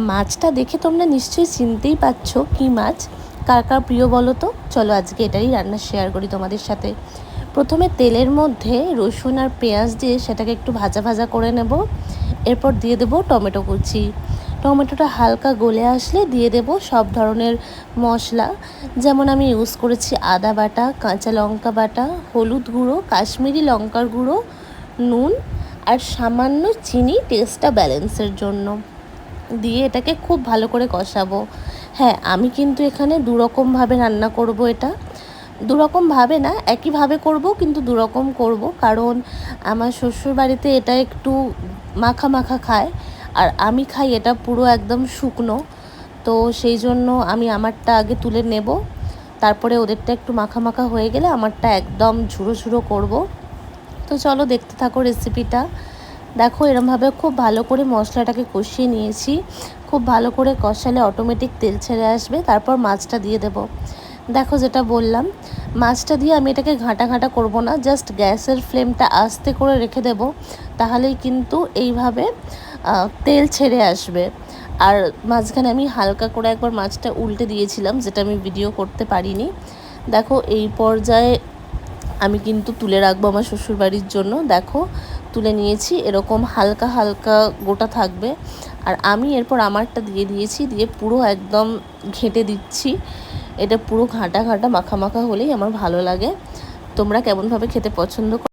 মাছটা দেখে তোমরা নিশ্চয়ই চিনতেই পারছো কী মাছ, কার কার প্রিয় বলো তো। চলো আজকে এটাই রান্না শেয়ার করি তোমাদের সাথে। প্রথমে তেলের মধ্যে রসুন আর পেঁয়াজ দিয়ে সেটাকে একটু ভাজা ভাজা করে নেব। এরপর দিয়ে দেব টমেটো কুচি। টমেটোটা হালকা গলে আসলে দিয়ে দেব সব ধরনের মশলা, যেমন আমি ইউজ করেছি আদা বাটা, কাঁচা লঙ্কা বাটা, হলুদ গুঁড়ো, কাশ্মীরি লঙ্কার গুঁড়ো, নুন আর সামান্য চিনি টেস্টটা ব্যালেন্সের জন্য। দিয়ে এটাকে খুব ভালো করে কষাবো। হ্যাঁ, আমি কিন্তু এখানে দুরকমভাবে রান্না করব। এটা দুরকমভাবে না, একইভাবে করব, কিন্তু দুরকম করব, কারণ আমার শ্বশুর বাড়িতে এটা একটু মাখা মাখা খায় আর আমি খাই এটা পুরো একদম শুকনো। তো সেই জন্য আমি আমারটা আগে তুলে নেব, তারপরে ওদেরটা একটু মাখা মাখা হয়ে গেলে আমারটা একদম ঝুড়ো ঝুড়ো করব। তো চলো দেখতে থাকো রেসিপিটা। দেখো এরমভাবে খুব ভালো করে মশলাটাকে কষিয়ে নিয়েছি। খুব ভালো করে কষালে অটোমেটিক তেল ছেড়ে আসবে, তারপর মাছটা দিয়ে দেব। দেখো যেটা বললাম, মাছটা দিয়ে আমি এটাকে ঘাঁটা ঘাঁটা করবো না, জাস্ট গ্যাসের ফ্লেমটা আস্তে করে রেখে দেব, তাহলেই কিন্তু এইভাবে তেল ছেড়ে আসবে। আর মাঝখানে আমি হালকা করে একবার মাছটা উল্টে দিয়েছিলাম, যেটা আমি ভিডিও করতে পারিনি। দেখো এই পর্যায়ে আমি কিন্তু তুলে রাখবো আমার শ্বশুরবাড়ির জন্য। দেখো তুলে নিয়েছি, এরকম হালকা হালকা গোটা থাকবে। আর আমি এরপর আমারটা দিয়ে দিয়েছি, দিয়ে পুরো একদম ঘেঁটে দিচ্ছি। এটা পুরো ঘাঁটা ঘাঁটা মাখা মাখা হলেই আমার ভালো লাগে। তোমরা কেমনভাবে খেতে পছন্দ করো?